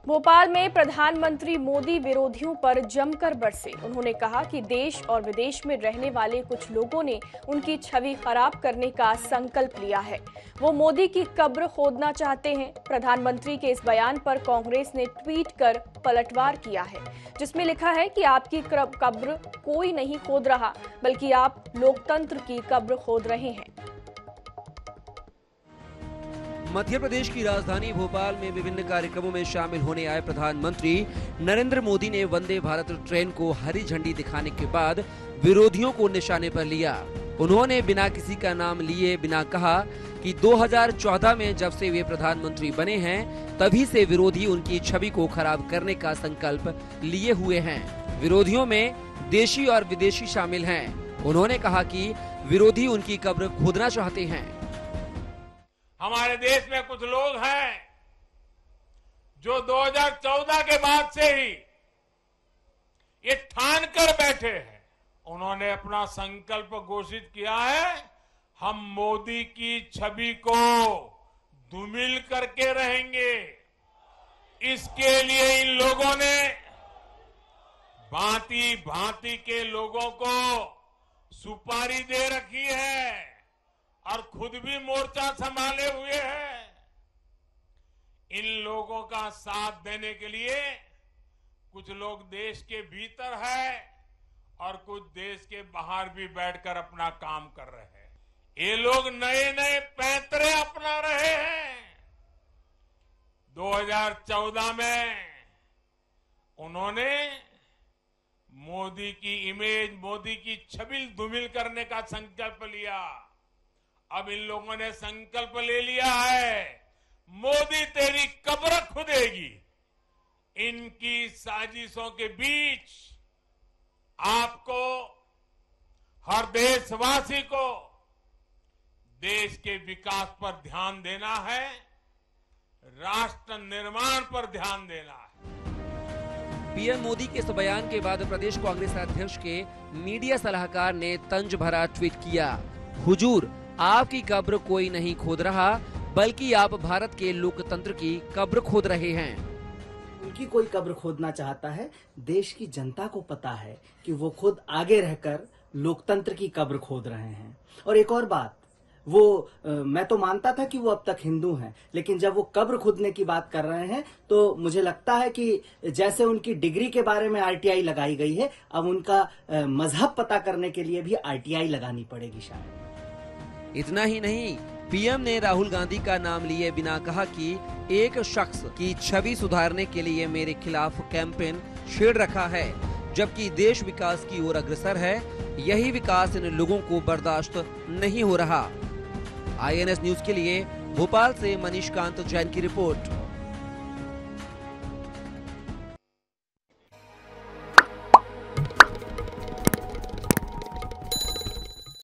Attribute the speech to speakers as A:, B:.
A: भोपाल में प्रधानमंत्री मोदी विरोधियों पर जमकर बरसे। उन्होंने कहा कि देश और विदेश में रहने वाले कुछ लोगों ने उनकी छवि खराब करने का संकल्प लिया है। वो मोदी की कब्र खोदना चाहते हैं। प्रधानमंत्री के इस बयान पर कांग्रेस ने ट्वीट कर पलटवार किया है, जिसमें लिखा है कि आपकी कब्र कोई नहीं खोद रहा, बल्कि आप लोकतंत्र की कब्र खोद रहे हैं।
B: मध्य प्रदेश की राजधानी भोपाल में विभिन्न कार्यक्रमों में शामिल होने आए प्रधानमंत्री नरेंद्र मोदी ने वंदे भारत ट्रेन को हरी झंडी दिखाने के बाद विरोधियों को निशाने पर लिया। उन्होंने बिना किसी का नाम लिए बिना कहा कि 2014 में जब से वे प्रधानमंत्री बने हैं, तभी से विरोधी उनकी छवि को खराब करने का संकल्प लिए हुए हैं। विरोधियों में देशी और विदेशी शामिल हैं। उन्होंने कहा कि विरोधी उनकी कब्र खोदना चाहते हैं।
C: हमारे देश में कुछ लोग हैं जो 2014 के बाद से ही ये ठान कर बैठे हैं। उन्होंने अपना संकल्प घोषित किया है, हम मोदी की छवि को धूमिल करके रहेंगे। इसके लिए इन लोगों ने भांति भांति के लोगों को सुपारी दे रखी है और खुद भी मोर्चा संभाले हुए हैं। इन लोगों का साथ देने के लिए कुछ लोग देश के भीतर है और कुछ देश के बाहर भी बैठकर अपना काम कर रहे हैं। ये लोग नए नए पैंतरे अपना रहे हैं। 2014 में उन्होंने मोदी की इमेज, मोदी की छवि धूमिल करने का संकल्प लिया। अब इन लोगों ने संकल्प ले लिया है, मोदी तेरी कब्र खुदेगी। इनकी साजिशों के बीच आपको, हर देशवासी को देश के विकास पर ध्यान देना है, राष्ट्र निर्माण पर ध्यान देना है।
B: पीएम मोदी के इस बयान के बाद प्रदेश कांग्रेस अध्यक्ष के मीडिया सलाहकार ने तंज भरा ट्वीट किया। हुजूर, आपकी कब्र कोई नहीं खोद रहा, बल्कि आप भारत के लोकतंत्र की कब्र खोद रहे हैं।
D: उनकी कोई कब्र खोदना चाहता है। देश की जनता को पता है कि वो खुद आगे रहकर लोकतंत्र की कब्र खोद रहे हैं। और एक और बात, मैं तो मानता था कि वो अब तक हिंदू हैं, लेकिन जब वो कब्र खोदने की बात कर रहे हैं तो मुझे लगता है कि जैसे उनकी डिग्री के बारे में आरटीआई लगाई गई है, अब उनका मजहब पता करने के लिए भी आरटीआई लगानी पड़ेगी शायद।
B: इतना ही नहीं, पीएम ने राहुल गांधी का नाम लिए बिना कहा कि एक शख्स की छवि सुधारने के लिए मेरे खिलाफ कैंपेन छेड़ रखा है, जबकि देश विकास की ओर अग्रसर है। यही विकास इन लोगों को बर्दाश्त नहीं हो रहा। आईएनएस न्यूज के लिए भोपाल से मनीष कांत जैन की रिपोर्ट।